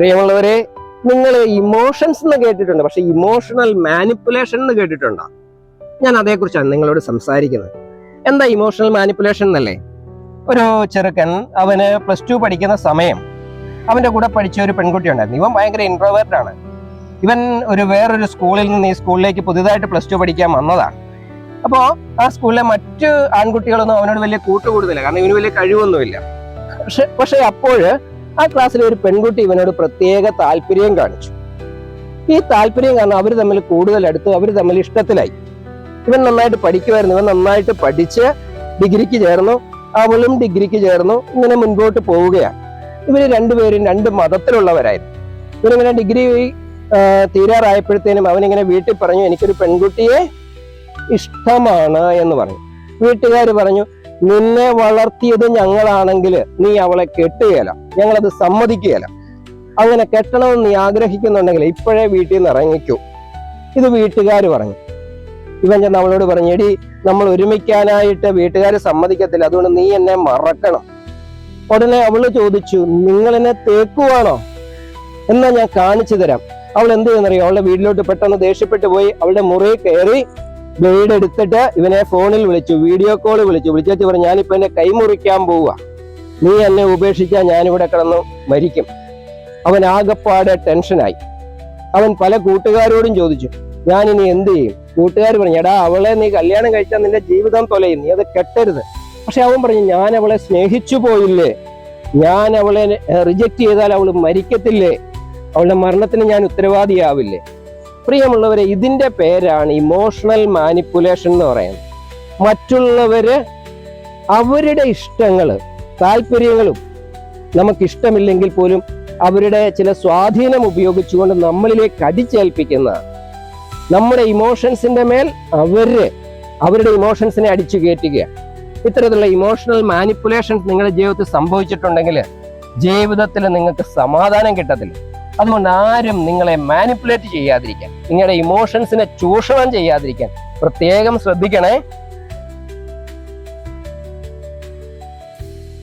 പ്രിയമുള്ളവരെ, നിങ്ങൾ ഇമോഷൻസ് എന്ന് കേട്ടിട്ടുണ്ട്, പക്ഷെ ഇമോഷണൽ മാനിപ്പുലേഷൻ എന്ന് കേട്ടിട്ടുണ്ടോ? ഞാൻ അതേക്കുറിച്ചാണ് നിങ്ങളോട് സംസാരിക്കുന്നത്. എന്താ ഇമോഷണൽ മാനിപ്പുലേഷൻ എന്നല്ലേ? ഒരു ചെറുക്കൻ, അവന് +2 പഠിക്കുന്ന സമയം അവന്റെ കൂടെ പഠിച്ച ഒരു പെൺകുട്ടി ഉണ്ടായിരുന്നു. ഇവൻ ഭയങ്കര ഇൻട്രോവേർട്ട് ആണ്. ഇവൻ വേറൊരു സ്കൂളിൽ നിന്ന് ഈ സ്കൂളിലേക്ക് പുതിയതായിട്ട് +2 പഠിക്കാൻ വന്നതാണ്. അപ്പോൾ ആ സ്കൂളിലെ മറ്റ് ആൺകുട്ടികളൊന്നും അവനോട് വലിയ കൂട്ടുകൂടുന്നില്ല, കാരണം ഇവന് വലിയ കഴിവൊന്നുമില്ല. പക്ഷെ അപ്പോൾ ആ ക്ലാസ്സിലെ ഒരു പെൺകുട്ടി ഇവനോട് പ്രത്യേക താല്പര്യം കാണിച്ചു. ഈ താല്പര്യം കാരണം അവർ തമ്മിൽ കൂടുതൽ അടുത്ത്, അവർ തമ്മിൽ ഇഷ്ടത്തിലായി. ഇവൻ നന്നായിട്ട് പഠിക്കുമായിരുന്നു. ഇവൻ നന്നായിട്ട് പഠിച്ച് ഡിഗ്രിക്ക് ചേർന്നു, അവളും ഡിഗ്രിക്ക് ചേർന്നു. ഇങ്ങനെ മുൻപോട്ട് പോവുകയാണ്. ഇവര് രണ്ടുപേരും 2 മതത്തിലുള്ളവരായിരുന്നു. ഇവരിങ്ങനെ ഡിഗ്രി തീരാറായപ്പോഴത്തേനും അവനിങ്ങനെ വീട്ടിൽ പറഞ്ഞു, എനിക്കൊരു പെൺകുട്ടിയെ ഇഷ്ടമാണ് എന്ന് പറഞ്ഞു. വീട്ടുകാർ പറഞ്ഞു, നിന്നെ വളർത്തിയത് ഞങ്ങളാണെങ്കിൽ നീ അവളെ കെട്ടുകയില്ല, ഞങ്ങളത് സമ്മതിക്കുകയില്ല. അങ്ങനെ കെട്ടണമെന്ന് നീ ആഗ്രഹിക്കുന്നുണ്ടെങ്കിൽ ഇപ്പോഴേ വീട്ടിൽ നിന്ന് ഇറങ്ങിക്കൂ. ഇത് വീട്ടുകാർ പറഞ്ഞു. ഇവൻ ചെന്ന് അവളോട് പറഞ്ഞു, എടി, നമ്മൾ ഒരുമിക്കാനായിട്ട് വീട്ടുകാർ സമ്മതിക്കത്തില്ല, അതുകൊണ്ട് നീ എന്നെ മറക്കണം. ഉടനെ അവള് ചോദിച്ചു, നിങ്ങൾ എന്നെ തേക്കുവാണോ? എന്നാ ഞാൻ കാണിച്ചു തരാം. അവൾ എന്ത് ചെയ്യുന്നറിയോ? അവളുടെ വീട്ടിലോട്ട് പെട്ടെന്ന് ദേഷ്യപ്പെട്ടു പോയി അവളുടെ മുറിയിൽ കയറി ബ്ലേഡ് എടുത്തിട്ട് ഇവനെ ഫോണിൽ വിളിച്ചു, വീഡിയോ കോൾ വിളിച്ചു പറഞ്ഞു, ഞാനിപ്പോ എന്നെ കൈമുറിക്കാൻ പോവുക, നീ എന്നെ ഉപേക്ഷിച്ചാൽ ഞാനിവിടെ കിടന്ന് മരിക്കും. അവൻ ആകെപ്പാടെ ടെൻഷനായി. അവൻ പല കൂട്ടുകാരോടും ചോദിച്ചു, ഞാനിനി എന്ത് ചെയ്യും? കൂട്ടുകാർ പറഞ്ഞു, എടാ, അവളെ നീ കല്യാണം കഴിച്ചാൽ നിന്റെ ജീവിതം തൊലയും, നീ അത് കെട്ടരുത്. പക്ഷെ അവൻ പറഞ്ഞു, ഞാൻ അവളെ സ്നേഹിച്ചു പോയില്ലേ, ഞാൻ അവളെ റിജക്റ്റ് ചെയ്താൽ അവൾ മരിക്കത്തില്ലേ, അവളുടെ മരണത്തിന് ഞാൻ ഉത്തരവാദിയാവില്ലേ? പ്രിയമുള്ളവരെ, ഇതിന്റെ പേരാണ് ഇമോഷണൽ മാനിപ്പുലേഷൻ എന്ന് പറയുന്നത്. മറ്റുള്ളവര് അവരുടെ ഇഷ്ടങ്ങള്, താല്പര്യങ്ങളും നമുക്കിഷ്ടമില്ലെങ്കിൽ പോലും അവരുടെ ചില സ്വാധീനം ഉപയോഗിച്ചുകൊണ്ട് നമ്മളിലേക്ക് അടിച്ചേൽപ്പിക്കുന്നതാണ്. നമ്മുടെ ഇമോഷൻസിന്റെ മേൽ അവരുടെ ഇമോഷൻസിനെ അടിച്ചു കയറ്റുകയാണ്. ഇത്തരത്തിലുള്ള ഇമോഷണൽ മാനിപ്പുലേഷൻസ് നിങ്ങളുടെ ജീവിതത്തിൽ സംഭവിച്ചിട്ടുണ്ടെങ്കിൽ ജീവിതത്തിൽ നിങ്ങൾക്ക് സമാധാനം കിട്ടത്തില്ല. അതുകൊണ്ട് ആരും നിങ്ങളെ മാനിപ്പുലേറ്റ് ചെയ്യാതിരിക്കാൻ, നിങ്ങളുടെ ഇമോഷൻസിനെ ചൂഷണം ചെയ്യാതിരിക്കാൻ പ്രത്യേകം ശ്രദ്ധിക്കണേ.